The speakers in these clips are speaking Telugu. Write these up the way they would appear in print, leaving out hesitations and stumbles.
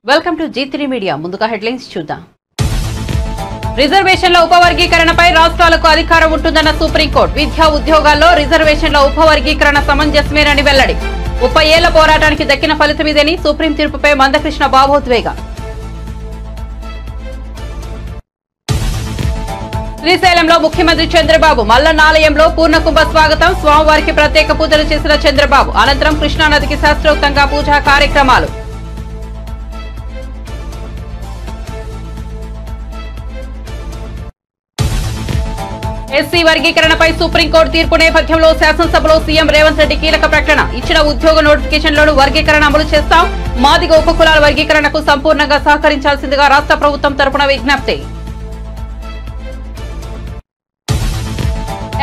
Welcome to G3 media. ముందుగా హెడ్లైన్స్ చూద్దాం. రిజర్వేషన్ల ఉపవర్గీకరణపై రాష్ట్రాలకు అధికారం ఉంటుందన్న సుప్రీంకోర్టు. విద్యా ఉద్యోగాల్లో రిజర్వేషన్ల ఉపవర్గీకరణ సమంజసమేనని వెల్లడి. 30 ఏళ్ల పోరాటానికి దక్కిన ఫలితమిదని సుప్రీం తీర్పుపై మందకృష్ణ భావోద్వేగం. శ్రీశైలంలో ముఖ్యమంత్రి చంద్రబాబు మల్లన్న ఆలయంలో పూర్ణకుంభ స్వాగతం. స్వామివారికి ప్రత్యేక పూజలు చేసిన చంద్రబాబు. అనంతరం కృష్ణానదికి శాస్త్రోక్తంగా పూజా కార్యక్రమాలు. ఎస్సీ వర్గీకరణపై సుప్రీంకోర్టు తీర్పు నేపథ్యంలో శాసనసభలో సీఎం రేవంత్ రెడ్డి కీలక ప్రకటన. ఇచ్చిన ఉద్యోగ నోటిఫికేషన్లోనూ వర్గీకరణ అమలు చేస్తాం. మాదిగ ఉపకులాల వర్గీకరణకు సంపూర్ణంగా సహకరించాల్సిందిగా రాష్ట్ర ప్రభుత్వం తరపున విజ్ఞప్తి.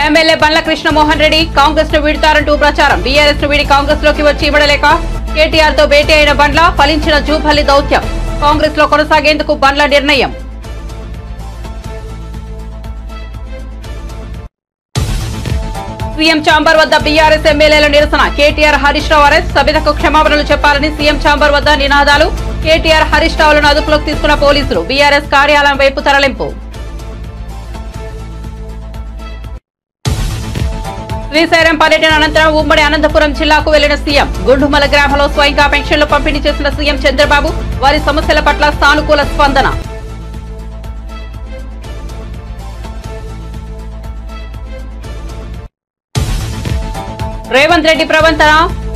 ఎమ్మెల్యే బండ్ల కృష్ణమోహన్ రెడ్డి కాంగ్రెస్ ను వీడతారంటూ ప్రచారం. బీఆర్ఎస్ ను వీడి కాంగ్రెస్ లోకి వచ్చి ఇవ్వడలేక కేటీఆర్ తో భేటీ అయిన బండ్ల ఫలించిన జూపల్లి దౌత్యం. కాంగ్రెస్ లో కొనసాగేందుకు బండ్ల నిర్ణయం. సీఎం ఛాంబర్ వద్ద బీఆర్ఎస్ ఎమ్మెల్యేల నిరసన. కేటీఆర్ హరీష్ రావు అరెస్ట్. సభ్యులకు క్షమాపణలు చెప్పాలని సీఎం ఛాంబర్ వద్ద నినాదాలు. కేటీఆర్ హరీష్ రావులను అదుపులోకి తీసుకున్న పోలీసులు. బీఆర్ఎస్ కార్యాలయం వైపు తరలింపు. శ్రీశైలం పర్యటన అనంతరం ఉమ్మడి అనంతపురం జిల్లాకు వెళ్లిన సీఎం. గుండుమల గ్రామంలో స్వయంగా పెన్షన్లు పంపిణీ చేసిన సీఎం చంద్రబాబు. వారి సమస్యల పట్ల సానుకూల స్పందన. రేవంత్ రెడ్డి ప్రవర్తన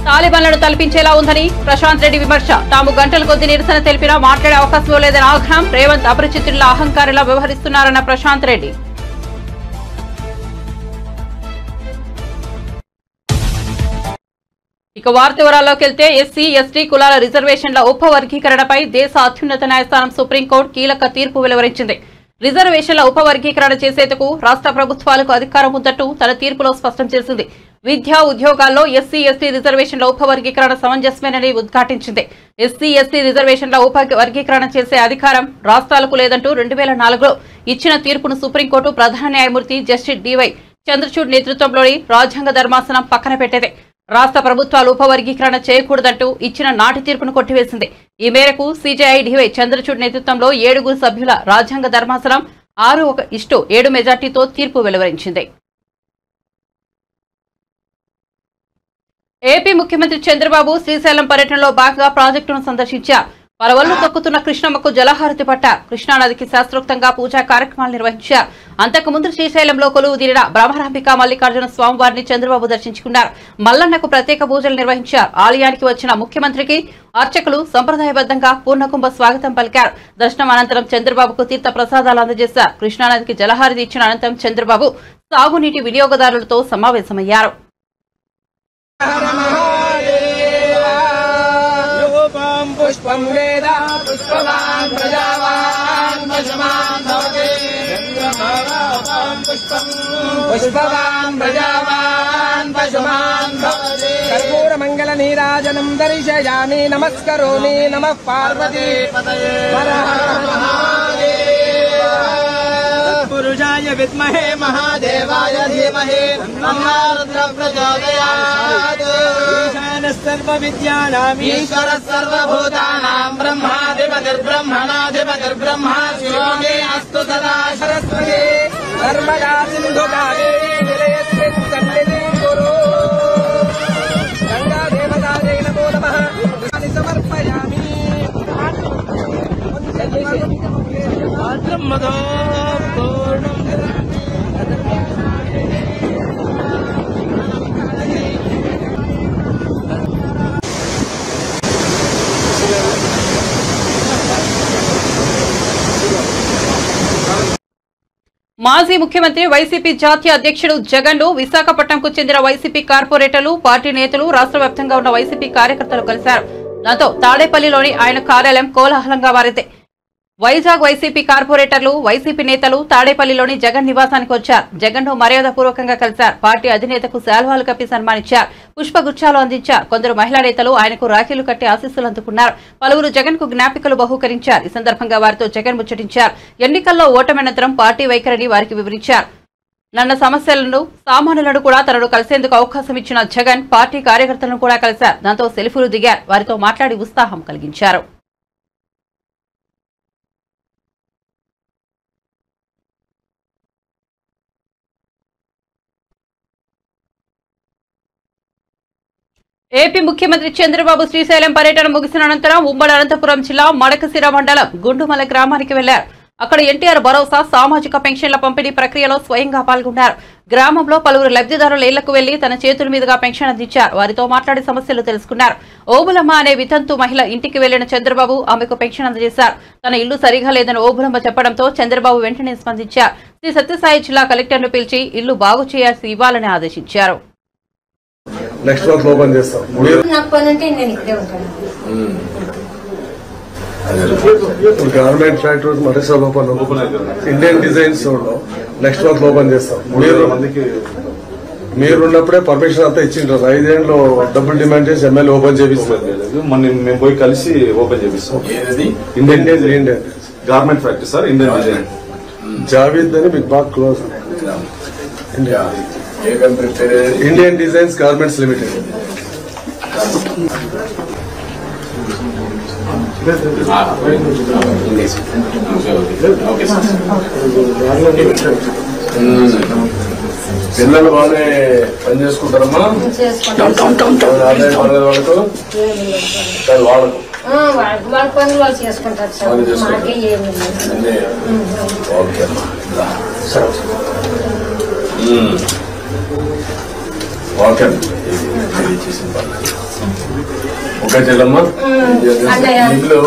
తాలిబాన్లను తలపించేలా ఉందని ప్రశాంత్ రెడ్డి విమర్శ. తాము గంటల కొద్ది నిరసన తెలిపినా మాట్లాడే అవకాశం లేదని ఆగ్రహం. రేవంత్ అపరిచితుల అహంకారంలా వ్యవహరిస్తున్నారన్న ప్రశాంత్ రెడ్డి. ఇక వార్త వివరాల్లోకి వెళ్తే ఎస్సీ ఎస్టీ కులాల రిజర్వేషన్ల ఉపవర్గీకరణపై దేశ అత్యున్నత న్యాయస్థానం సుప్రీంకోర్టు కీలక తీర్పు వెలువరించింది. రిజర్వేషన్ల ఉపవర్గీకరణ చేసేందుకు రాష్ట్ర ప్రభుత్వాలకు అధికారం ఉందంటూ తన తీర్పులో స్పష్టం చేసింది. విద్యా ఉద్యోగాల్లో ఎస్సీ ఎస్టీ రిజర్వేషన్ల ఉపవర్గీకరణ సమంజసమేనని ఉద్ఘాటించింది. ఎస్సీ ఎస్టీ రిజర్వేషన్ల ఉపవర్గీకరణ చేసే అధికారం రాష్ట్రాలకు లేదంటూ 2004లో ఇచ్చిన తీర్పును సుప్రీంకోర్టు ప్రధాన న్యాయమూర్తి జస్టిస్ డివై చంద్రచూడ్ నేతృత్వంలోని రాజ్యాంగ ధర్మాసనం పక్కన పెట్టేది. రాష్ట్ర ప్రభుత్వాలు ఉపవర్గీకరణ చేయకూడదంటూ ఇచ్చిన నాటి తీర్పును కొట్టివేసింది. ఈ మేరకు సీజేఐ డివై చంద్రచూడ్ నేతృత్వంలో 7 సభ్యుల రాజ్యాంగ ధర్మాసనం 6-7 మెజార్టీతో తీర్పు వెలువరించింది. ఏపీ ముఖ్యమంత్రి చంద్రబాబు శ్రీశైలం పర్యటనలో భాగంగా ప్రాజెక్టును సందర్శించారు. పరవళ్లు తొక్కుతున్న కృష్ణమ్మకు జలహారతి పట్టారు. కృష్ణానదికి శాస్త్రోక్తంగా పూజా కార్యక్రమాలు నిర్వహించారు. అంతకుముందు శ్రీశైలంలో కొలువు తీరిన బ్రహ్మరాంబిక మల్లికార్జున స్వామివారిని చంద్రబాబు దర్శించుకున్నారు. మల్లన్నకు ప్రత్యేక పూజలు నిర్వహించారు. ఆలయానికి వచ్చిన ముఖ్యమంత్రికి అర్చకులు సంప్రదాయబద్దంగా పూర్ణకుంభ స్వాగతం పలికారు. దర్శనం అనంతరం చంద్రబాబుకు తీర్థ ప్రసాదాలు అందజేశారు. కృష్ణానదికి జలహారతి ఇచ్చిన అనంతరం చంద్రబాబు సాగునీటి వినియోగదారులతో సమావేశమయ్యారు. पुष्पं वेद पुष्पवान् प्रजावान् पशुमान् भवति पुष्पवान् प्रजावान् पशुमान् भवति कर्पूरमङ्गलनीराजनं दर्शयामि नमस्करोमि नमः पार्वती पतये पुरुषाय विद्महे महादेवाय धीमहि तन्नः रुद्रः प्रचोदयात् सर्वविद्यानाम् ईश्वरः सर्वभूतानां ब्रह्माधिपतिर्ब्रह्मणाधिपतिर्ब्रह्मा शिवोऽमे अस्तु सदा सरस्वती नर्मदा सिन्धु कावेरी जलेऽस्मिन् सन्निधिं कुरु गङ्गा देवतायै नमो नमः समर्पयामि ब्रह्मदो पूर्णम् మాజీ ముఖ్యమంత్రి వైసీపీ జాతీయ అధ్యక్షుడు జగన్ ను విశాఖపట్నంకు చెందిన వైసీపీ కార్పొరేటర్లు, పార్టీ నేతలు, రాష్ట్ర వ్యాప్తంగా ఉన్న వైసీపీ కార్యకర్తలు కలిశారు. దాంతో తాడేపల్లిలోని ఆయన కార్యాలయం కోలాహలంగా మారింది. వైజాగ్ వైసీపీ కార్పొరేటర్లు, వైసీపీ నేతలు తాడేపల్లిలోని జగన్ నివాసానికి వచ్చారు. జగన్ ను మర్యాదపూర్వకంగా కలిశారు. పార్టీ అధినేతకు శాల్వాలు కప్పి సన్మానించారు. పుష్పగుచ్చాలు అందించారు. కొందరు మహిళా నేతలు ఆయనకు రాఖీలు కట్టి ఆశీస్సులు అందుకున్నారు. పలువురు జగన్ కు జ్ఞాపికలు బహూకరించారు. ఈ సందర్భంగా వారితో జగన్ ముచ్చటించారు. ఎన్నికల్లో ఓటమనంతరం పార్టీ వైఖరిని వారికి వివరించారు. నన్న సమస్యలను సామాన్యులను కూడా తనను కలిసేందుకు అవకాశం ఇచ్చిన జగన్ పార్టీ కార్యకర్తలను కూడా కలిశారు. దాంతో సెల్ఫీలు దిగారు. వారితో మాట్లాడి ఉత్సాహం కలిగించారు. ఏపీ ముఖ్యమంత్రి చంద్రబాబు శ్రీశైలం పర్యటన ముగిసిన అనంతరం ఉమ్మడి అనంతపురం జిల్లా మడకశిర మండలం గుండుమల గ్రామానికి వెళ్లారు. అక్కడ ఎన్టీఆర్ భరోసా సామాజిక పెన్షన్ల పంపిణీ ప్రక్రియలో స్వయంగా పాల్గొన్నారు. గ్రామంలో పలువురు లబ్ధిదారుల ఇళ్లకు వెళ్లి తన చేతుల మీదుగా పెన్షన్ అందించారు. వారితో మాట్లాడి సమస్యలు తెలుసుకున్నారు. ఓబులమ్మ అనే వితంతు మహిళ ఇంటికి వెళ్లిన చంద్రబాబు ఆమెకు పెన్షన్ అందజేశారు. తన ఇల్లు సరిగా లేదని ఓబులమ్మ చెప్పడంతో చంద్రబాబు వెంటనే స్పందించారు. శ్రీ సత్యసాయి జిల్లా కలెక్టర్ను పిలిచి ఇల్లు బాగు చేయాల్సి ఇవ్వాలని ఆదేశించారు. నెక్స్ట్ మంత్ ఓపెన్ చేస్తాం. గవర్నమెంట్ ఫ్యాక్టరీ మరోసారి open Indian designs next month open చేస్తాం. మీరున్నప్పుడే పర్మిషన్ అంతా ఇచ్చిండ్రు. 5 ఏళ్ళు డబ్బులు డిమాండ్ చేసి ఎమ్మెల్యే ఓపెన్ చేపిస్తారు. మేము పోయి కలిసి ఓపెన్ చేపిస్తాం. Indian government factory sir, Indian design. Javed అని మీకు బాగా close. Indian designs garments limited. పిల్లలు బాగానే పని చేసుకుంటారమ్మా. వాళ్ళకు వాళ్ళ పనులు వాళ్ళు చేసుకుంటారు సార్. మాకే ఏమి ఓకే ఓకే ఓకే చెల్లమ్మా. ఇల్లు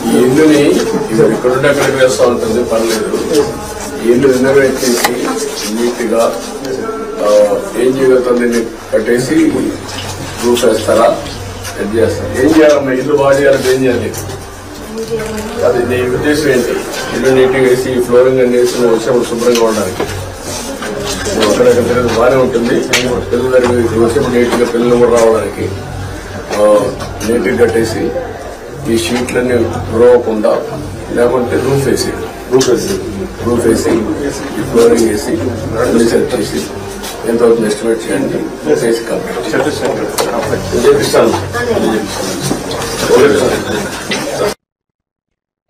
ఈ ఇల్లుని ఇక్కడుండి అక్కడికి వేస్తూ ఉంటుంది, పర్లేదు. ఈ ఇల్లు రినోవేట్ చేసి నీట్ గా ఏం చేయగలుగుతుంది కట్టేసి రూఫ్ వేస్తారా, ఎడ్ చేస్తారా? ఏం చేయాలమ్మా? ఇల్లు బాగా చేయాలంటే ఏం చేయాలి? అది నీ ఉద్దేశం ఏంటి? ఇల్లు నీట్ గా వేసి ఫ్లోరింగ్ అన్ని వేసి వచ్చినప్పుడు శుభ్రంగా ఉండడానికి. అక్కడక్కడ తిరగదు బాగానే ఉంటుంది. పిల్లలు వచ్చినప్పుడు నీట్ గా పిల్లలు కూడా రావడానికి నీట్ గా కట్టేసి ఈ షీట్లన్నీ రోవకుండా, లేకుంటే రూఫ్ వేసి ఈ ఫ్లోరింగ్ వేసి అన్ని సెట్ చేసి ఎంత అవుతుంది ఎస్టిమేట్ చేయండి. చేసి చేపిస్తాను.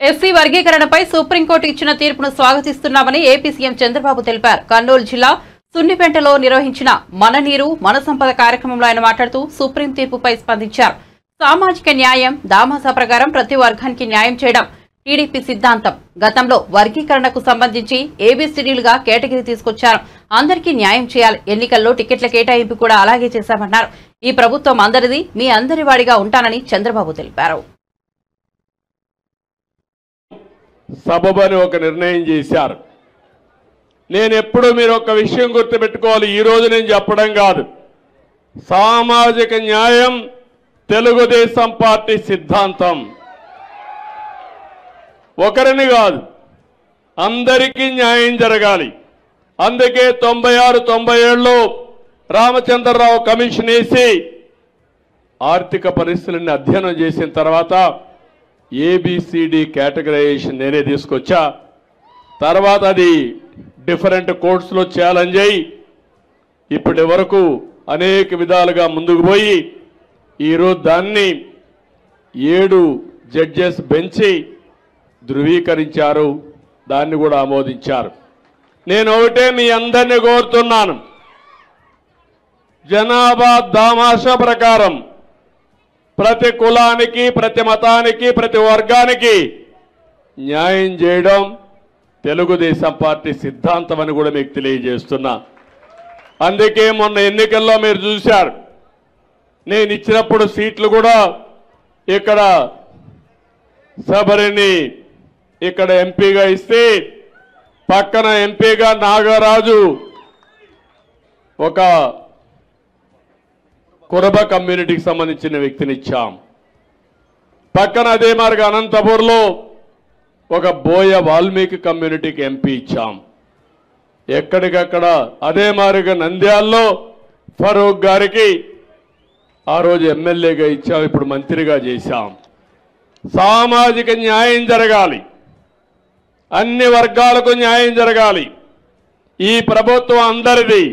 ఎస్సీ వర్గీకరణపై సుప్రీంకోర్టు ఇచ్చిన తీర్పును స్వాగతిస్తున్నామని ఏపీ సీఎం చంద్రబాబు తెలిపారు. కర్నూలు జిల్లా సున్నిపేటలో నిర్వహించిన మన నీరు మన సంపద కార్యక్రమంలో ఆయన మాట్లాడుతూ సుప్రీం తీర్పుపై స్పందించారు. సామాజిక న్యాయం దామాసా ప్రకారం ప్రతి వర్గానికి న్యాయం చేయడం టీడీపీ సిద్ధాంతం. గతంలో వర్గీకరణకు సంబంధించి ఏబీసీడీలుగా కేటగిరీ తీసుకొచ్చారు. అందరికీ న్యాయం చేయాలి. ఎన్నికల్లో టికెట్ల కేటాయింపు కూడా అలాగే చేశామన్నారు. ఈ ప్రభుత్వం అందరిది, మీ అందరి వాడిగా ఉంటానని చంద్రబాబు తెలిపారు. సబబని ఒక నిర్ణయం చేశారు. నేను ఎప్పుడూ మీరు ఒక విషయం గుర్తుపెట్టుకోవాలి. ఈ రోజు నేను చెప్పడం కాదు, సామాజిక న్యాయం తెలుగుదేశం పార్టీ సిద్ధాంతం. ఒకరిని కాదు, అందరికీ న్యాయం జరగాలి. అందుకే 96-97లో రామచంద్రరావు కమిషన్ వేసి ఆర్థిక పరిస్థితులను అధ్యయనం చేసిన తర్వాత ఏబిసిడి కేటగరైజేషన్ నేనే తీసుకొచ్చా. తర్వాత అది డిఫరెంట్ కోర్ట్స్లో ఛాలెంజ్ అయ్యి ఇప్పటి వరకు అనేక విధాలుగా ముందుకు పోయి ఈరోజు దాన్ని 7 జడ్జెస్ బెంచి ధృవీకరించారు, దాన్ని కూడా ఆమోదించారు. నేను ఒకటే మీ అందరినీ కోరుతున్నాను, జనాభా దామాషా ప్రకారం ప్రతి కులానికి, ప్రతి మతానికి, ప్రతి వర్గానికి న్యాయం చేయడం తెలుగుదేశం పార్టీ సిద్ధాంతం అని కూడా మీకు తెలియజేస్తున్నా. అందుకే మొన్న ఎన్నికల్లో మీరు చూశారు, నేను ఇచ్చినప్పుడు సీట్లు కూడా ఇక్కడ శబరిని ఇక్కడ ఎంపీగా ఇస్తే పక్కన ఎంపీగా నాగరాజు ఒక కురబ కమ్యూనిటీకి సంబంధించిన వ్యక్తిని ఇచ్చాం. పక్కన అదే మార్గ అనంతపూర్లో ఒక బోయ వాల్మీకి కమ్యూనిటీకి ఎంపీ ఇచ్చాం. ఎక్కడికక్కడ అదే మారిగా నంద్యాల్లో ఫరూక్ గారికి ఆ రోజు ఎమ్మెల్యేగా ఇచ్చాం, ఇప్పుడు మంత్రిగా చేశాం. సామాజిక న్యాయం జరగాలి, అన్ని వర్గాలకు న్యాయం జరగాలి. ఈ ప్రభుత్వం అందరిది,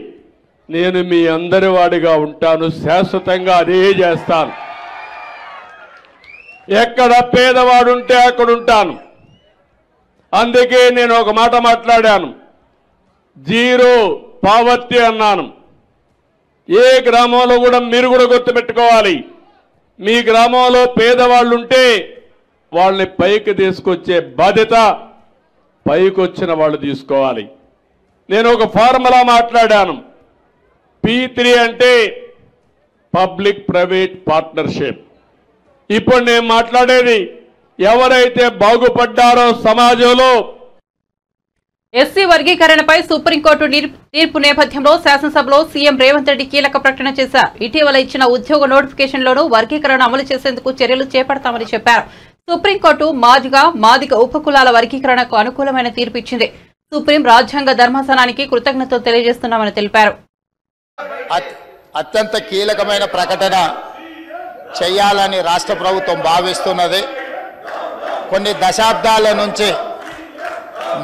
నేను మీ అందరి వాడిగా ఉంటాను, శాశ్వతంగా అదే చేస్తాను. ఎక్కడ పేదవాడుంటే అక్కడ ఉంటాను. అందుకే నేను ఒక మాట మాట్లాడాను, 0 పావర్టీ అన్నాను. ఏ గ్రామంలో కూడా మీరు కూడా గుర్తుపెట్టుకోవాలి, మీ గ్రామంలో పేదవాళ్ళు ఉంటే వాళ్ళని పైకి తీసుకొచ్చే బాధ్యత పైకి వచ్చిన వాళ్ళు తీసుకోవాలి. నేను ఒక ఫార్ములా మాట్లాడాను. P3 అంటే పబ్లిక్ ప్రైవేట్ పార్ట్నర్షిప్. ఇప్పుడు నేను మాట్లాడేది ఎవరైతే బాగుపడ్డారో సమాజంలో. ఎస్సీ వర్గీకరణపై సుప్రీంకోర్టు తీర్పు నేపథ్యంలో శాసనసభలో సీఎం రేవంత్ రెడ్డి కీలక ప్రకటన చేశారు. ఇటీవల ఇచ్చిన ఉద్యోగ నోటిఫికేషన్లోనూ వర్గీకరణ అమలు చేసేందుకు చర్యలు చేపడతామని చెప్పారు. సుప్రీంకోర్టు మాదిగ ఉపకులాల వర్గీకరణకు అనుకూలమైన తీర్పు ఇచ్చింది. సుప్రీం రాజ్యాంగ ధర్మాసనానికి కృతజ్ఞతలు తెలియజేస్తున్నామని తెలిపారు. అత్యంత కీలకమైన ప్రకటన చేయాలని రాష్ట్ర ప్రభుత్వం భావిస్తున్నది. కొన్ని దశాబ్దాల నుంచి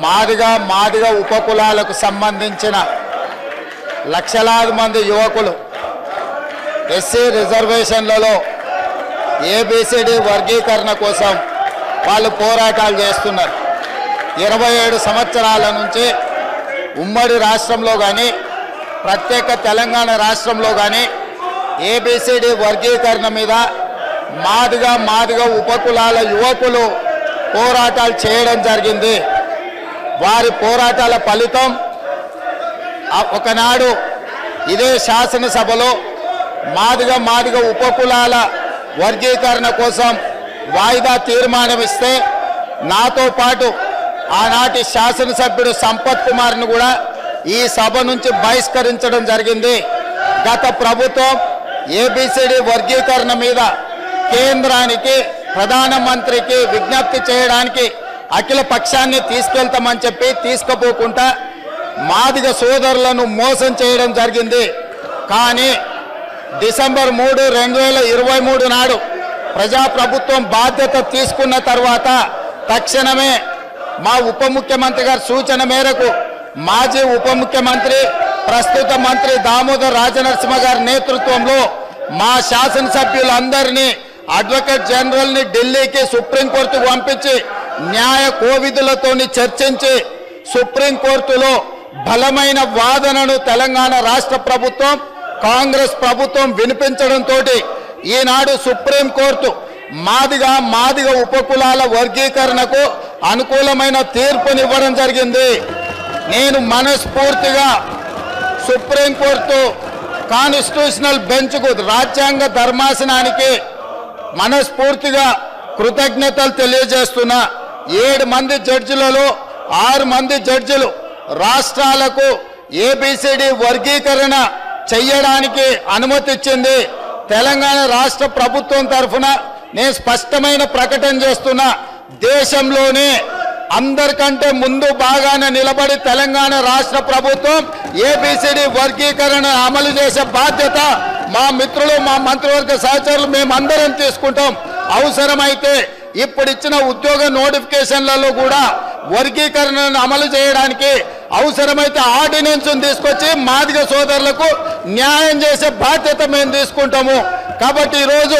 మాదిగ ఉపకులాలకు సంబంధించిన లక్షలాది మంది యువకులు ఎస్సీ రిజర్వేషన్లలో ఏబిసిడి వర్గీకరణ కోసం వాళ్ళు పోరాటాలు చేస్తున్నారు. 27 సంవత్సరాల నుంచి ఉమ్మడి రాష్ట్రంలో కానీ ప్రత్యేక తెలంగాణ రాష్ట్రంలో కానీ ఏబిసిడి వర్గీకరణ మీద మాదిగ ఉపకులాల యువకులు పోరాటాలు చేయడం జరిగింది. వారి పోరాటాల ఫలితం ఒకనాడు ఇదే శాసనసభలో మాదిగ ఉపకులాల వర్గీకరణ కోసం వాయిదా తీర్మానం ఇస్తే నాతో పాటు ఆనాటి శాసనసభ్యుడు సంపత్ కుమార్ను కూడా ఈ సభ నుంచి బహిష్కరించడం జరిగింది. గత ప్రభుత్వం ఏబిసిడి వర్గీకరణ మీద కేంద్రానికి ప్రధానమంత్రికి విజ్ఞప్తి చేయడానికి అఖిల పక్షాన్ని తీసుకెళ్తామని చెప్పి తీసుకుపోకుండా మాదిగ సోదరులను మోసం చేయడం జరిగింది. కానీ డిసెంబర్ 3, 2023 నాడు ప్రజాప్రభుత్వం బాధ్యత తీసుకున్న తర్వాత తక్షణమే మా ఉప ముఖ్యమంత్రి గారి సూచన మేరకు మాజీ ఉప ముఖ్యమంత్రి ప్రస్తుత మంత్రి దామోదర్ రాజనరసింహ గారి నేతృత్వంలో మా శాసనసభ్యులందరినీ అడ్వకేట్ జనరల్ని ఢిల్లీకి సుప్రీంకోర్టుకు పంపించి న్యాయ కోవిధులతోని చర్చించి సుప్రీంకోర్టులో బలమైన వాదనను తెలంగాణ రాష్ట్ర ప్రభుత్వం కాంగ్రెస్ ప్రభుత్వం వినిపించడంతో ఈనాడు సుప్రీంకోర్టు మాదిగ ఉపకులాల వర్గీకరణకు అనుకూలమైన తీర్పునివ్వడం జరిగింది. నేను మనస్ఫూర్తిగా సుప్రీంకోర్టు కాన్స్టిట్యూషనల్ బెంచ్కు రాజ్యాంగ ధర్మాసనానికి మనస్ఫూర్తిగా కృతజ్ఞతలు తెలియజేస్తున్నా. 7 మంది జడ్జిలలో 6 మంది జడ్జిలు రాష్ట్రాలకు ఏబిసిడి వర్గీకరణ చెయ్యడానికి అనుమతి ఇచ్చింది. తెలంగాణ రాష్ట్ర ప్రభుత్వం తరఫున నేను స్పష్టమైన ప్రకటన చేస్తున్నా. దేశంలోనే అందరికంటే ముందు బాగానే నిలబడి తెలంగాణ రాష్ట్ర ప్రభుత్వం ఏబిసిడి వర్గీకరణ అమలు చేసే బాధ్యత మా మిత్రులు మా మంత్రివర్గ సహచరులు మేమందరం తీసుకుంటాం. అవసరమైతే ఇప్పుడు ఇచ్చిన ఉద్యోగ నోటిఫికేషన్లలో కూడా వర్గీకరణను అమలు చేయడానికి అవసరమైతే ఆర్డినెన్స్ తీసుకొచ్చి మాదిగ సోదరులకు న్యాయం చేసే బాధ్యత మేము తీసుకుంటాము. కాబట్టి ఈరోజు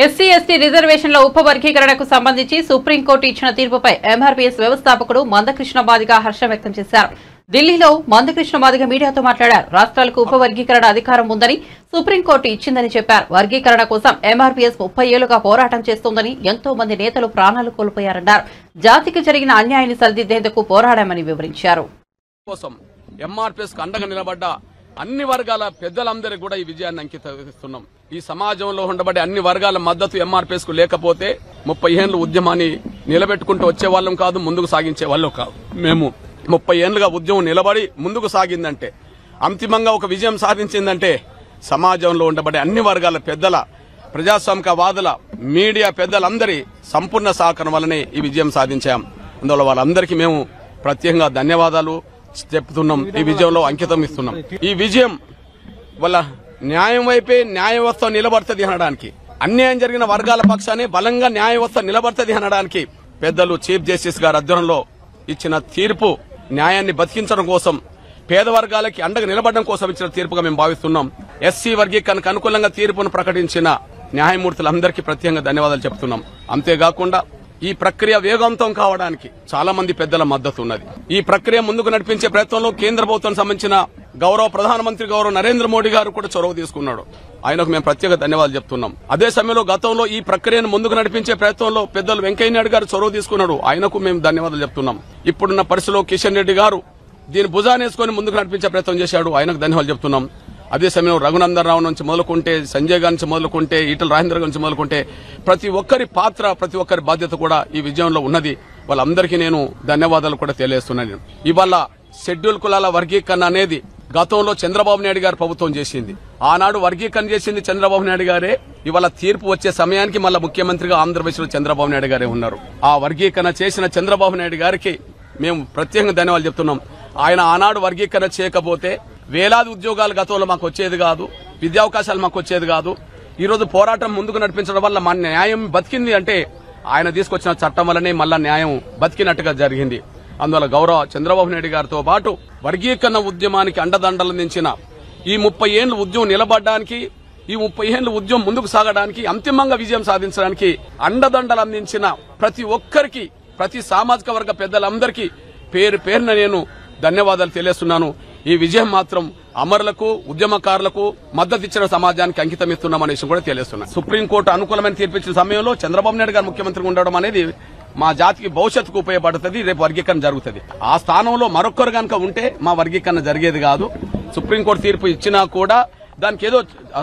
ఎస్సీ ఎస్టీ రిజర్వేషన్ల ఉపవర్గీకరణకు సంబంధించి సుప్రీంకోర్టు ఇచ్చిన తీర్పుపై ఎంఆర్పీఎస్ వ్యవస్థాపకుడు మందకృష్ణ మాదిగ హర్షం వ్యక్తం చేశారు. ఢిల్లీలో మందకృష్ణ మాదిగ మీడియాతో మాట్లాడారు. రాష్ట్రాలకు ఉపవర్గీకరణ అధికారం ఉందని సుప్రీంకోర్టు ఇచ్చిందని చెప్పారు. వర్గీకరణ కోసం ఎంఆర్పీఎస్ 30 ఏళ్లుగా పోరాటం చేస్తోందని, ఎంతో మంది నేతలు ప్రాణాలు కోల్పోయారన్నారు. జాతికి జరిగిన అన్యాయాన్ని సరిదిద్దేందుకు పోరాడామని వివరించారు. అండగా నిలబడ్డ అన్ని వర్గాల పెద్దలందరికీ కూడా ఈ విజయాన్ని అంకితం. ఈ సమాజంలో ఉండబడే అన్ని వర్గాల మద్దతు ఎంఆర్పీఎస్ కు లేకపోతే 30 ఏళ్ల ఉద్యమాన్ని నిలబెట్టుకుంటూ వచ్చే వాళ్ళం కాదు, ముందుకు సాగించే వాళ్ళం కాదు. మేము 30 ఏళ్లుగా ఉద్యమం నిలబడి ముందుకు సాగిందంటే, అంతిమంగా ఒక విజయం సాధించిందంటే సమాజంలో ఉండబడే అన్ని వర్గాల పెద్దల, ప్రజాస్వామికవాదుల, మీడియా పెద్దలందరి సంపూర్ణ సహకారం వల్లనే ఈ విజయం సాధించాం. అందువల్ల వాళ్ళందరికీ మేము ప్రత్యేకంగా ధన్యవాదాలు చెప్తున్నాం. ఈ విజయంలో అంకితం ఇస్తున్నాం. ఈ విజయం వల్ల న్యాయం వైపే న్యాయ వ్యవస్థ నిలబడుతుంది అనడానికి, అన్యాయం జరిగిన వర్గాల పక్షాన్ని బలంగా న్యాయ వ్యవస్థ నిలబడుతుంది అనడానికి పెద్దలు చీఫ్ జస్టిస్ గారి ఆధ్వర్యంలో ఇచ్చిన తీర్పు న్యాయాన్ని బతికించడం కోసం, పేద వర్గాలకి అండగా నిలబడడం కోసం ఇచ్చిన తీర్పుగా మేము భావిస్తున్నాం. ఎస్సీ వర్గీకరణకు అనుకూలంగా తీర్పును ప్రకటించిన న్యాయమూర్తులందరికీ ప్రత్యేకంగా ధన్యవాదాలు చెప్తున్నాం. అంతేకాకుండా ఈ ప్రక్రియ వేగవంతం కావడానికి చాలా మంది పెద్దల మద్దతు ఉన్నది. ఈ ప్రక్రియ ముందుకు నడిపించే ప్రయత్నంలో కేంద్ర ప్రభుత్వం సంబంధించిన గౌరవ ప్రధానమంత్రి గౌరవ నరేంద్ర మోడీ గారు కూడా చొరవ తీసుకున్నాడు. ఆయనకు మేము ప్రత్యేక ధన్యవాదాలు చెప్తున్నాం. అదే సమయంలో గతంలో ఈ ప్రక్రియను ముందుకు నడిపించే ప్రయత్నంలో పెద్దలు వెంకయ్య నాయుడు గారు చొరవ తీసుకున్నాడు. ఆయనకు మేము ధన్యవాదాలు చెప్తున్నాం. ఇప్పుడున్న పరిస్థితిలో కిషన్ రెడ్డి గారు దీన్ని భుజానేసుకొని ముందుకు నడిపించే ప్రయత్నం చేశాడు. ఆయనకు ధన్యవాదాలు చెప్తున్నాం. అదే సమయంలో రఘునందన్ రావు నుంచి మొదలుకుంటే, సంజయ్ గారి నుంచి మొదలుకుంటే, ఈటల రాజేంద్ర నుంచి మొదలుకుంటే ప్రతి ఒక్కరి పాత్ర, ప్రతి ఒక్కరి బాధ్యత కూడా ఈ విజయంలో ఉన్నది. వాళ్ళందరికీ నేను ధన్యవాదాలు కూడా తెలియజేస్తున్నాను. ఇవాళ షెడ్యూల్ కులాల వర్గీకరణ అనేది గతంలో చంద్రబాబు నాయుడు గారు ప్రభుత్వం చేసింది. ఆనాడు వర్గీకరణ చేసింది చంద్రబాబు నాయుడు గారే. ఇవాళ తీర్పు వచ్చే సమయానికి మళ్ళా ముఖ్యమంత్రిగా ఆంధ్రప్రదేశ్లో చంద్రబాబు నాయుడు గారే ఉన్నారు. ఆ వర్గీకరణ చేసిన చంద్రబాబు నాయుడు గారికి మేము ప్రత్యేకంగా ధన్యవాదాలు చెప్తున్నాం. ఆయన ఆనాడు వర్గీకరణ చేయకపోతే వేలాది ఉద్యోగాలు గతంలో మాకు వచ్చేది కాదు, విద్యావకాశాలు మాకు వచ్చేది కాదు. ఈ రోజు పోరాటం ముందుకు నడిపించడం వల్ల మన న్యాయం బతికింది అంటే ఆయన తీసుకొచ్చిన చట్టం వల్లనే మళ్ళా న్యాయం బతికినట్టుగా జరిగింది. అందువల్ల గౌరవ చంద్రబాబు నాయుడు గారితో పాటు వర్గీకరణ ఉద్యమానికి అండదండలందించిన ఈ 30 ఏళ్ల ఉద్యమం నిలబడడానికి, ఈ 30 ఏళ్ల ఉద్యమం ముందుకు సాగడానికి, అంతిమంగా విజయం సాధించడానికి అండదండలు అందించిన ప్రతి ఒక్కరికి, ప్రతి సామాజిక వర్గ పెద్దలందరికీ పేరు పేరున నేను ధన్యవాదాలు తెలియజేస్తున్నాను. ఈ విజయం మాత్రం అమరులకు, ఉద్యమకారులకు, మద్దతు ఇచ్చిన సమాజానికి అంకితం ఇస్తున్నామనే విషయం కూడా తెలియజేస్తున్నాను. సుప్రీంకోర్టు అనుకూలమైన తీర్పిచ్చిన సమయంలో చంద్రబాబు నాయుడు గారు ముఖ్యమంత్రిగా ఉండడం అనేది మా జాతికి భవిష్యత్తుకు ఉపయోగపడుతుంది. రేపు వర్గీకరణ జరుగుతుంది. ఆ స్థానంలో మరొకరు కనుక ఉంటే మా వర్గీకరణ జరిగేది కాదు. సుప్రీంకోర్టు తీర్పు ఇచ్చినా కూడా దానికి ఏదో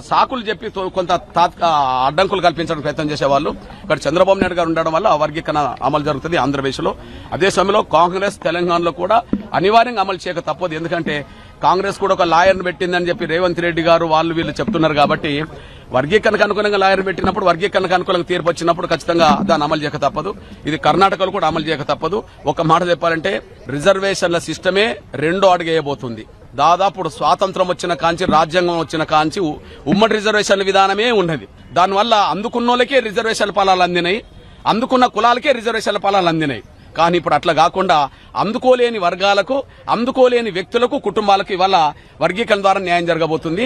సాకులు చెప్పి కొంత అడ్డంకులు కల్పించడానికి ప్రయత్నం చేసేవాళ్ళు. ఇక్కడ చంద్రబాబు నాయుడు గారు ఉండడం వల్ల ఆ వర్గీకరణ అమలు జరుగుతుంది ఆంధ్రప్రదేశ్లో. అదే సమయంలో కాంగ్రెస్ తెలంగాణలో కూడా అనివార్యంగా అమలు చేయక తప్పదు. ఎందుకంటే కాంగ్రెస్ కూడా ఒక లాయర్ను పెట్టిందని చెప్పి రేవంత్ రెడ్డి గారు వాళ్ళు వీళ్ళు చెప్తున్నారు. కాబట్టి వర్గీకరణకు అనుకూలంగా లాయర్ పెట్టినప్పుడు, వర్గీకరణకు అనుకూలంగా తీర్పు వచ్చినప్పుడు ఖచ్చితంగా దాన్ని అమలు చేయక తప్పదు. ఇది కర్ణాటకలో కూడా అమలు చేయక తప్పదు. ఒక మాట చెప్పాలంటే రిజర్వేషన్ల సిస్టమే రెండో అడుగు వేయబోతుంది. దాదాపు స్వాతంత్రం వచ్చిన కాంచి, రాజ్యాంగం వచ్చిన కాంచి ఉమ్మడి రిజర్వేషన్ల విధానమే ఉన్నది. దానివల్ల అందుకున్నోళ్ళకే రిజర్వేషన్ల ఫలాలు అందినాయి, అందుకున్న కులాలకే రిజర్వేషన్ల ఫలాలు అందినాయి. కానీ ఇప్పుడు అట్లా కాకుండా అందుకోలేని వర్గాలకు, అందుకోలేని వ్యక్తులకు, కుటుంబాలకు ఇవాళ వర్గీకరణ ద్వారా న్యాయం జరగబోతుంది.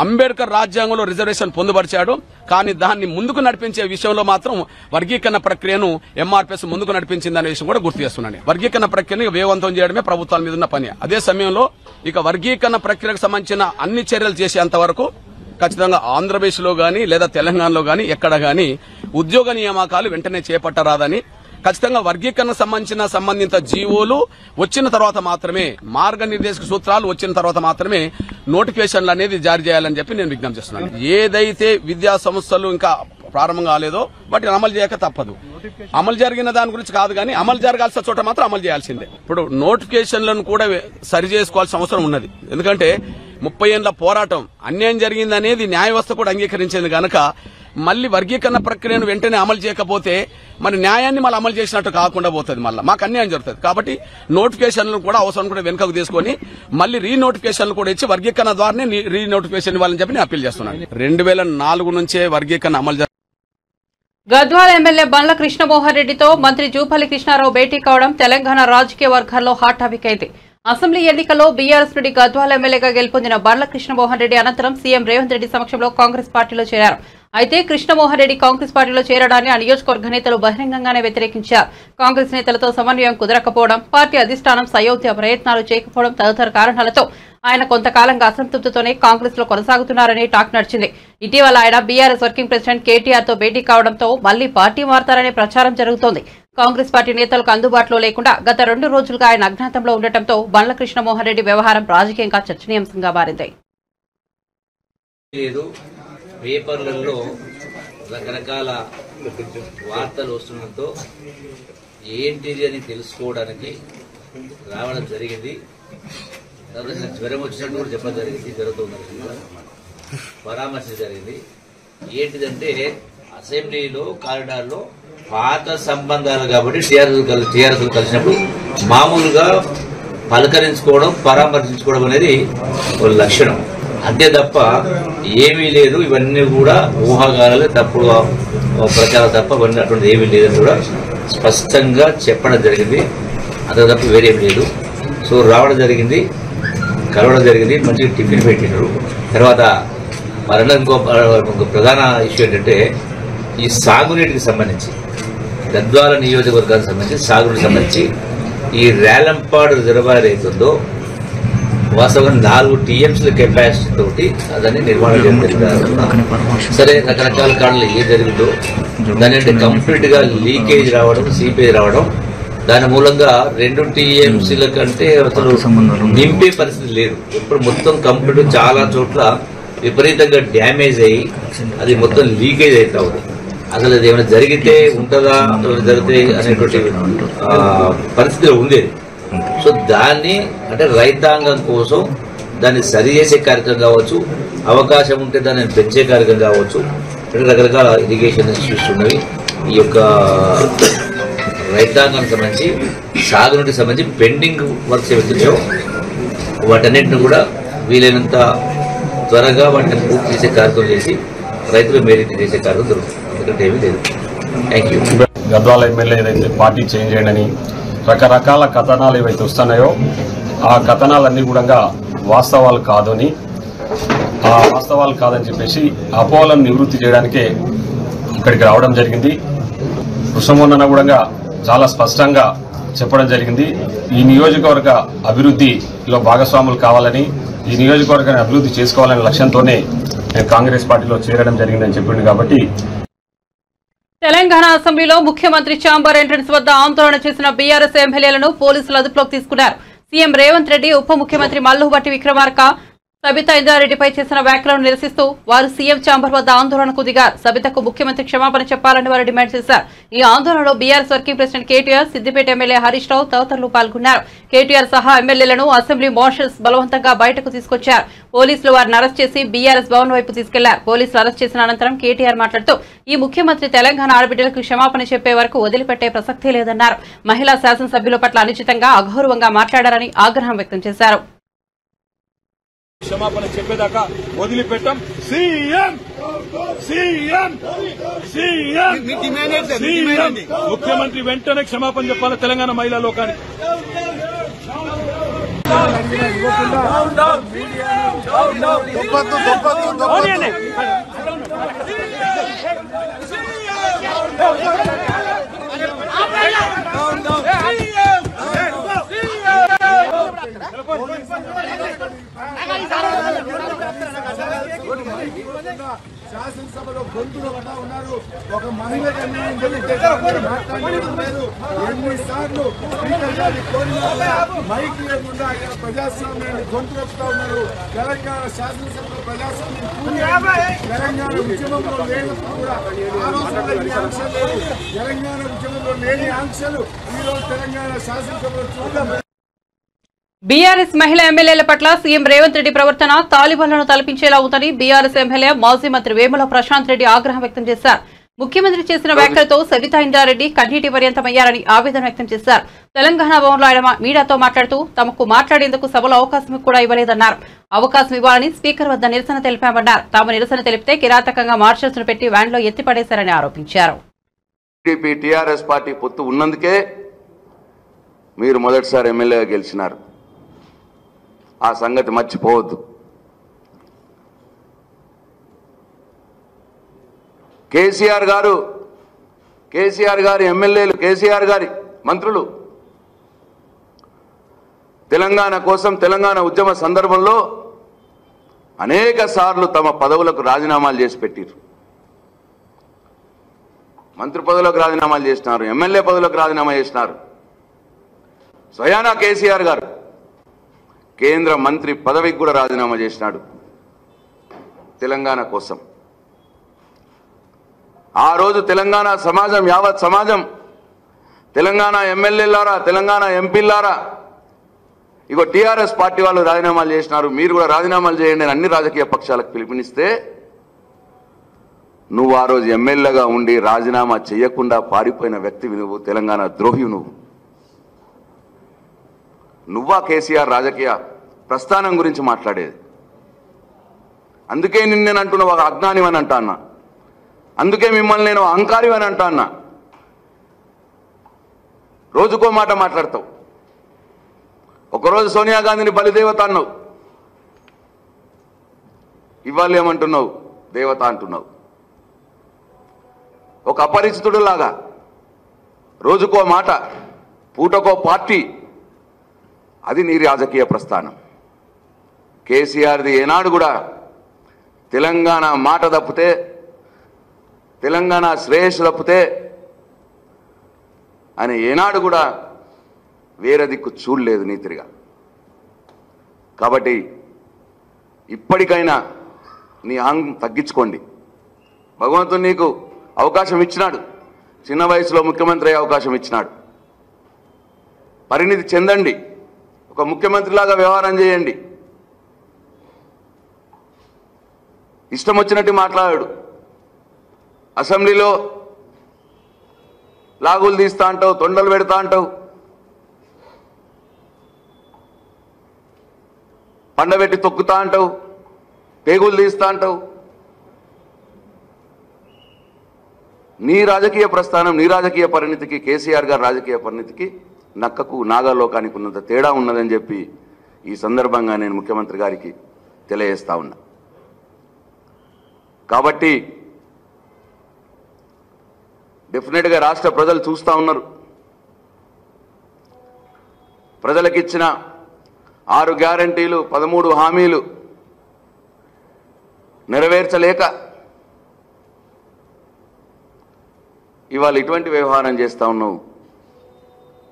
అంబేద్కర్ రాజ్యాంగంలో రిజర్వేషన్ పొందుపరిచాడు. కానీ దాన్ని ముందుకు నడిపించే విషయంలో మాత్రం వర్గీకరణ ప్రక్రియను ఎంఆర్పీఎస్ ముందుకు నడిపించిందనే విషయం కూడా గుర్తు చేస్తున్నాను. వర్గీకరణ ప్రక్రియను వేగవంతం చేయడమే ప్రభుత్వాల మీద ఉన్న పని. అదే సమయంలో ఇక వర్గీకరణ ప్రక్రియకు సంబంధించిన అన్ని చర్యలు చేసేంత వరకు ఖచ్చితంగా ఆంధ్రప్రదేశ్లో గానీ లేదా తెలంగాణలో గానీ ఎక్కడ గానీ ఉద్యోగ నియామకాలు వెంటనే చేపట్టరాదని, ఖచ్చితంగా వర్గీకరణ సంబంధిత జీవోలు వచ్చిన తర్వాత మాత్రమే, మార్గనిర్దేశక సూత్రాలు వచ్చిన తర్వాత మాత్రమే నోటిఫికేషన్లు అనేది జారీ చేయాలని చెప్పి నేను విజ్ఞప్తి చేస్తున్నాను. ఏదైతే విద్యా సంస్థలు ఇంకా ప్రారంభం కాలేదో వాటిని అమలు చేయక తప్పదు. అమలు జరిగిన దాని గురించి కాదు కానీ అమలు జరగాల్సిన చోట మాత్రం అమలు చేయాల్సిందే. ఇప్పుడు నోటిఫికేషన్లను కూడా సరి చేసుకోవాల్సిన అవసరం ఉన్నది. ఎందుకంటే 30 ఏళ్ల పోరాటం, అన్యాయం జరిగిందనేది న్యాయ వ్యవస్థ కూడా అంగీకరించింది కనుక మళ్లీ వర్గీకరణ ప్రక్రియను వెంటనే అమలు చేయకపోతే మన న్యాయాన్ని మళ్ళీ అమలు చేసినట్టు కాకుండా పోతుంది, మళ్ళీ మాకు అన్యాయం జరుగుతుంది. కాబట్టి నోటిఫికేషన్లు కూడా అవసరం కూడా వెనుకకు తీసుకొని మళ్లీ రీనోటిఫికేషన్లు కూడా ఇచ్చి వర్గీకరణ ద్వారానే రీనోటిఫికేషన్ ఇవ్వాలని చెప్పి నేను అప్పీల్ చేస్తున్నాను. 2004 నుంచే వర్గీకరణ అమలు. గద్వాల ఎమ్మెల్యే బండ్ల కృష్ణమోహన్ రెడ్డితో మంత్రి జూపల్లి కృష్ణారావు భేటీ కావడం తెలంగాణ రాజకీయ వర్గాల్లో హాట్ టాపిక్ అయింది. అసెంబ్లీ ఎన్నికల్లో బీఆర్ఎస్ నుండి గద్వాల ఎమ్మెల్యేగా గెలుపొందిన బండ్ల కృష్ణమోహన్ రెడ్డి అనంతరం సీఎం రేవంత్ రెడ్డి సమక్షంలో కాంగ్రెస్ పార్టీలో చేరారు. అయితే కృష్ణమోహన్ రెడ్డి కాంగ్రెస్ పార్టీలో చేరడాన్ని ఆ నియోజకవర్గ నేతలు బహిరంగంగానే వ్యతిరేకించారు. కాంగ్రెస్ నేతలతో సమన్వయం కుదరకపోవడం, పార్టీ అధిష్టానం సయోధ్య ప్రయత్నాలు చేయకపోవడం తదితర కారణాలతో ఆయన కొంతకాలంగా అసంతృప్తితోనే కాంగ్రెస్ లో కొనసాగుతున్నారని టాక్ నడిచింది. ఇటీవల ఆయన బీఆర్ఎస్ వర్కింగ్ ప్రెసిడెంట్ కేటీఆర్ తో భేటీ కావడంతో మళ్లీ పార్టీ మారతారనే ప్రచారం జరుగుతోంది. కాంగ్రెస్ పార్టీ నేతలకు అందుబాటులో లేకుండా గత 2 రోజులుగా ఆయన అజ్ఞాతంలో ఉండటంతో బండ్ల కృష్ణమోహన్ రెడ్డి వ్యవహారం రాజకీయంగా చర్చనీయాంశంగా మారింది. పేపర్లలో రకరకాల వార్తలు వస్తుండటంతో ఏంటిది అని తెలుసుకోవడానికి రావడం జరిగింది. జ్వరం వచ్చినట్టు కూడా చెప్పడం జరిగింది, జరుగుతుంది పరామర్శ జరిగింది. ఏంటిదంటే అసెంబ్లీలో కారిడార్లో పాత సంబంధాలు కాబట్టి టీఆర్ఎస్ కలిసినప్పుడు మామూలుగా పలకరించుకోవడం, పరామర్శించుకోవడం అనేది ఒక లక్షణం, అంతే తప్ప ఏమీ లేదు. ఇవన్నీ కూడా ఊహాగానాలు, తప్పుడు ప్రచారం తప్ప ఇవన్నీ అటువంటి ఏమీ లేదని కూడా స్పష్టంగా చెప్పడం జరిగింది. అంతే తప్ప వేరేమీ లేదు. సో రావడం జరిగింది, కలవడం జరిగింది, మంచిగా టిఫిన్ పెట్టినారు. తర్వాత మరలా ఇంకో ప్రధాన ఇష్యూ ఏంటంటే ఈ సాగునీటికి సంబంధించి గద్వాల నియోజకవర్గానికి సంబంధించి సాగుకు సంబంధించి ఈ రేలంపాడు రిజర్వాయర్ ఏతుందో వాస్తవంగా 4 TMCల కెపాసిటీ తోటి దాన్ని నిర్మాణం చేస్తారు. సరే రకరకాల కారణాలు ఏ జరిగిందో దాని అంటే కంప్లీట్ గా లీకేజ్ రావడం, సీపేజ్ రావడం, దాని మూలంగా 2 TMCల కంటే అసలు నింపే పరిస్థితి లేదు. ఇప్పుడు మొత్తం కంప్లీట్ చాలా చోట్ల విపరీతంగా డ్యామేజ్ అయ్యి అది మొత్తం లీకేజ్ అవుతా ఉంది. అసలు అది ఏమైనా జరిగితే ఉంటుందా జరిగితే అనేటువంటి పరిస్థితిలో ఉండేది. సో దాన్ని అంటే రైతాంగం కోసం దాన్ని సరి చేసే కార్యక్రమం కావచ్చు, అవకాశం ఉంటే దాన్ని పెంచే కార్యక్రమం కావచ్చు, రకరకాల ఇరిగేషన్ ఇన్స్టిట్యూట్స్ ఉన్నవి. ఈ యొక్క రైతాంగానికి సంబంధించి సాగునీటికి సంబంధించి పెండింగ్ వర్క్స్ ఏవైతున్నాయో వాటన్నింటిని కూడా వీలైనంత త్వరగా వాటిని పూర్తి చేసే కార్యక్రమం చేసి రైతులు మేలు చేసే కార్యక్రమం జరుగుతుంది. ఎందుకంటే ఏమీ లేదు. Thank you. గద్వాల ఎమ్మెల్యే ఏదైతే పార్టీ చేంజ్ చేయడని రకరకాల కథనాలు ఏవైతే వస్తున్నాయో ఆ కథనాలన్నీ కూడా వాస్తవాలు కాదని చెప్పేసి అపోహలను నివృత్తి చేయడానికే ఇక్కడికి రావడం జరిగింది. కృష్ణమోహన్ కూడా చాలా స్పష్టంగా చెప్పడం జరిగింది. ఈ నియోజకవర్గ అభివృద్ధిలో భాగస్వాములు కావాలని, ఈ నియోజకవర్గాన్ని అభివృద్ధి చేసుకోవాలనే లక్ష్యంతోనే నేను కాంగ్రెస్ పార్టీలో చేరడం జరిగిందని చెప్పింది. కాబట్టి తెలంగాణ అసెంబ్లీలో ముఖ్యమంత్రి ఛాంబర్ ఎంట్రన్స్ వద్ద ఆందోళన చేసిన బీఆర్ఎస్ ఎమ్మెల్యేలను పోలీసులు అదుపులోకి తీసుకున్నారు. సీఎం రేవంత్ రెడ్డి, ఉప ముఖ్యమంత్రి మల్లుభట్టి విక్రమార్క సబితా ఇంద్రారెడ్డిపై చేసిన వ్యాఖ్యలను నిరసిస్తూ వారు సీఎం ఛాంబర్ వద్ద ఆందోళనకు దిగారు. సబితకు ముఖ్యమంత్రి క్షమాపణ చెప్పాలని వారు డిమాండ్ చేశారు. ఈ ఆందోళనలో BRS working president KTR, Siddipet MLA Harish Rao తదితరులు పాల్గొన్నారు. కేటీఆర్ సహా ఎమ్మెల్యేలను అసెంబ్లీ మార్షల్స్ బలవంతంగా బయటకు తీసుకొచ్చారు. పోలీసులు వారిని అరెస్ట్ చేసి బీఆర్ఎస్ భవన్ వైపు తీసుకెళ్లారు. పోలీసులు అరెస్ట్ చేసిన అనంతరం కేటీఆర్ మాట్లాడుతూ ఈ ముఖ్యమంత్రి తెలంగాణ ఆడబిడ్డలకు క్షమాపణ చెప్పే వరకు వదిలిపెట్టే ప్రసక్తే లేదన్నారు. మహిళా శాసనసభ్యుల పట్ల అనుచితంగా అగౌరవంగా మాట్లాడారని ఆగ్రహం వ్యక్తం చేశారు. క్షమాపణ చెప్పేదాకా వదిలిపెట్టాం. సీఎం సీఎం సీఎం సీఎం ముఖ్యమంత్రి వెంటనే క్షమాపణ చెప్పాలి తెలంగాణ మహిళా లోకానికి. శాసనసభలో గొంతులు పడ్డా ఉన్నారు. ఒక మహిళకు అన్యాయం జరిగితే మాట్లాడలేదు. ఎన్నిసార్లు స్పీకర్ గారిని కోరినా మైక్ లేకుండా ప్రజాస్వామ్యాన్ని గొంతు వస్తా ఉన్నారు. తెలంగాణ శాసనసభలో ప్రజాస్వామ్యం తెలంగాణ ఉద్యమంలో లేనప్పుడు కూడా ఆ రోజుల్లో ఈ ఆంక్షలు లేవు. తెలంగాణ ఉద్యమంలో లేని ఆంక్షలు ఈరోజు తెలంగాణ శాసనసభలో చూద్దాం. బీఆర్ఎస్ మహిళా ఎమ్మెల్యేల పట్ల సీఎం రేవంత్ రెడ్డి ప్రవర్తన తాలిబాన్లను తలపించేలా ఉందని బీఆర్ఎస్ ఎమ్మెల్యే మాజీ మంత్రి వేముల ప్రశాంత్ రెడ్డి ఆగ్రహం వ్యక్తం చేశారు. ముఖ్యమంత్రి చేసిన వ్యాఖ్యలతో సబితా ఇంద్రారెడ్డి కన్నీటి పర్యంతమయ్యారని ఆవేదన వ్యక్తం చేశారు. తెలంగాణ భవన్లో ఆయన మీడియాతో మాట్లాడుతూ తమకు మాట్లాడేందుకు సభలో అవకాశం కూడా ఇవ్వలేదన్నారు. అవకాశం ఇవ్వాలని స్పీకర్ వద్ద నిరసన తెలిపామన్నారు. తాము నిరసన తెలిపితే కిరాతకంగా మార్షల్స్ ను పెట్టి వ్యాన్లో ఎత్తిపడేశారని ఆరోపించారు. టీఆర్ఎస్ పార్టీ పొత్తు ఉన్నందుకే మీరు మొదటిసారి ఎమ్మెల్యేగా గెలిచినారు. ఆ సంగతి మర్చిపోవద్దు. కేసీఆర్ గారి ఎమ్మెల్యేలు, కేసీఆర్ గారి మంత్రులు తెలంగాణ కోసం తెలంగాణ ఉద్యమ సందర్భంలో అనేక సార్లు తమ పదవులకు రాజీనామాలు చేసి పెట్టారు. మంత్రి పదవులకు రాజీనామాలు చేసినారు, ఎమ్మెల్యే పదవులకు రాజీనామా చేసినారు. స్వయానా కేసీఆర్ గారు కేంద్ర మంత్రి పదవికి కూడా రాజీనామా చేసినాడు తెలంగాణ కోసం. ఆ రోజు తెలంగాణ సమాజం, యావత్ సమాజం, తెలంగాణ ఎమ్మెల్యేలారా, తెలంగాణ ఎంపీలారా, ఇగో టీఆర్ఎస్ పార్టీ వాళ్ళు రాజీనామాలు చేసినారు, మీరు కూడా రాజీనామాలు చేయండి అని అన్ని రాజకీయ పక్షాలకు పిలుపునిస్తే నువ్వు ఆ రోజు ఎమ్మెల్యేగా ఉండి రాజీనామా చేయకుండా పారిపోయిన వ్యక్తివి నువ్వు, తెలంగాణ ద్రోహి నువ్వు. నువ్వా కేసీఆర్ రాజకీయ ప్రస్థానం గురించి మాట్లాడేది? అందుకే నేను అంటున్నా ఒక అజ్ఞానివని అంటా అన్నా, అందుకే మిమ్మల్ని నేను అహంకారివని అంటా అన్నా. రోజుకో మాట మాట్లాడతావు. ఒకరోజు సోనియా గాంధీని బలిదేవత అన్నావు, ఇవాళ ఏమంటున్నావు? దేవత అంటున్నావు. ఒక అపరిచితుడు లాగా రోజుకో మాట, పూటకో పార్టీ, అది నీ రాజకీయ ప్రస్థానం. కేసీఆర్ది ఏనాడు కూడా తెలంగాణ మాట తప్పితే, తెలంగాణ శ్రేయస్సు తప్పితే అని ఏనాడు కూడా వేరే దిక్కు చూడలేదు నీతిగా. కాబట్టి ఇప్పటికైనా నీ అహం తగ్గించుకోండి. భగవంతుడు నీకు అవకాశం ఇచ్చినాడు, చిన్న వయసులో ముఖ్యమంత్రి అయ్యే అవకాశం ఇచ్చినాడు. పరిణితి చెందండి, ఒక ముఖ్యమంత్రిలాగా వ్యవహారం చేయండి. ఇష్టం వచ్చినట్టు మాట్లాడాడు. అసెంబ్లీలో లాగులు తీస్తా అంటావు, తొండలు పెడతా అంటావు, పండబెట్టి తొక్కుతా అంటావు, పేగులు తీస్తా అంటావు. నీ రాజకీయ ప్రస్థానం, నీ రాజకీయ పరిణితికి, కేసీఆర్ గారి రాజకీయ పరిణితికి నక్కకు నాగలోకానికి ఉన్నంత తేడా ఉన్నదని చెప్పి ఈ సందర్భంగా నేను ముఖ్యమంత్రి గారికి తెలియజేస్తా ఉన్నా. కాబట్టి డెఫినెట్గా రాష్ట్ర ప్రజలు చూస్తూ ఉన్నారు. ప్రజలకిచ్చిన 6 గ్యారంటీలు, 13 హామీలు నెరవేర్చలేక ఇవాళ ఇటువంటి వ్యవహారం చేస్తూ ఉన్నావు.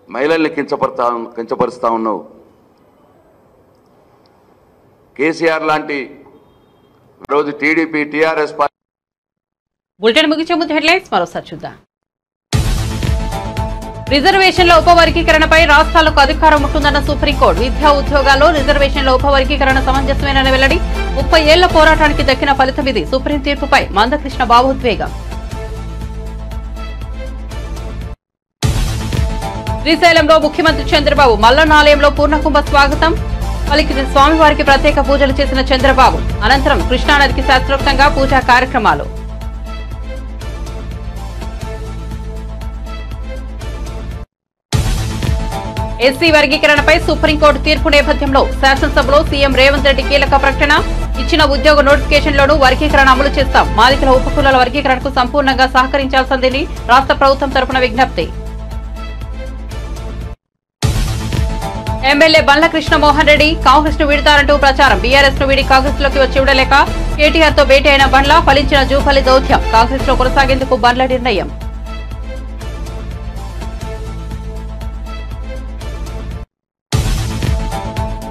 మహిళల్ని కించపరుస్తూ ఉన్నావు. కేసీఆర్ లాంటి రోజు టీడీపీ, టీఆర్ఎస్ పార్టీ. బులెటిన్ ముగించే ముందు హెడ్లైన్స్ మరోసారి చూద్దాం. రిజర్వేషన్ల ఉపవర్గీకరణపై రాష్ట్రాలకు అధికారం ఉంటుందన్న సుప్రీంకోర్టు. విద్యా ఉద్యోగాల్లో రిజర్వేషన్ల ఉపవర్గీకరణ సమంజసమేనని వెల్లడి. 30 ఏళ్ల పోరాటానికి దక్కిన ఫలితం ఇది. సుప్రీం తీర్పుపై మందకృష్ణ భావోద్వేగం. శ్రీశైలంలో ముఖ్యమంత్రి చంద్రబాబు మల్లన్నాలయంలో పూర్ణకుంభ స్వాగతం పలికిన స్వామివారికి ప్రత్యేక పూజలు చేసిన చంద్రబాబు. అనంతరం కృష్ణానదికి శాస్త్రోక్తంగా పూజా కార్యక్రమాలు. ఎస్సీ వర్గీకరణపై సుప్రీంకోర్టు తీర్పు నేపథ్యంలో శాసనసభలో సీఎం రేవంత్ రెడ్డి కీలక ప్రకటన. ఇచ్చిన ఉద్యోగ నోటిఫికేషన్లోనూ వర్గీకరణ అమలు చేస్తాం. మాదికల ఉపకులాల వర్గీకరణకు సంపూర్ణంగా సహకరించాల్సిందని రాష్ట్ర ప్రభుత్వం తరపున విజ్ఞప్తి. ఎమ్మెల్యే బండ్ల కృష్ణమోహన్ రెడ్డి కాంగ్రెస్ ను వీడతారంటూ ప్రచారం. బీఆర్ఎస్ ను వీడి కాంగ్రెస్ లోకి వచ్చి విడలేక కేటీఆర్ తో భేటీ అయిన బండ్ల ఫలించిన జూపల్లి దౌత్యం. కాంగ్రెస్ లో కొనసాగేందుకు బండ్ల నిర్ణయం.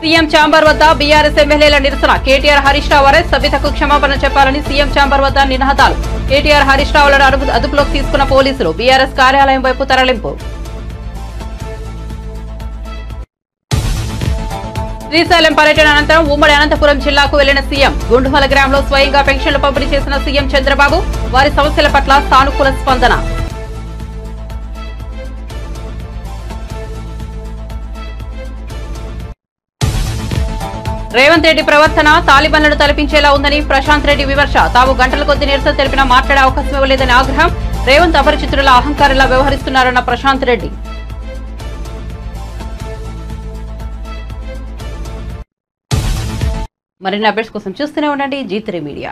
సీఎం ఛాంబర్ వద్ద బీఆర్ఎస్ ఎమ్మెల్యేల నిరసన. కేటీఆర్ హరీష్ రావు అరెస్ట్. సభ్యతకు క్షమాపణ చెప్పాలని సీఎం ఛాంబర్ వద్ద నినాదాలు. కేటీఆర్ హరీష్ రావులను అదుపులోకి తీసుకున్న పోలీసులు. బీఆర్ఎస్ కార్యాలయం వైపు తరలింపు. శ్రీశైలం పర్యటన అనంతరం ఉమ్మడి అనంతపురం జిల్లాకు వెళ్లిన సీఎం. గుండుమల గ్రామంలో స్వయంగా పెన్షన్లు పంపిణీ చేసిన సీఎం చంద్రబాబు. వారి సమస్యల పట్ల సానుకూల స్పందన. రేవంత్ రెడ్డి ప్రవర్తన తాలిబాన్లను తలపించేలా ఉందని ప్రశాంత్ రెడ్డి విమర్శ. తాము గంటల కొద్ది నిరసన తెలిపినా మాట్లాడే అవకాశం ఇవ్వలేదని ఆగ్రహం. రేవంత్ అపరిచితుల అహంకారంలా వ్యవహరిస్తున్నారన్న ప్రశాంత్ రెడ్డి. మరిన్ని అప్డేట్స్ కోసం చూస్తూనే ఉండండి G3 మీడియా.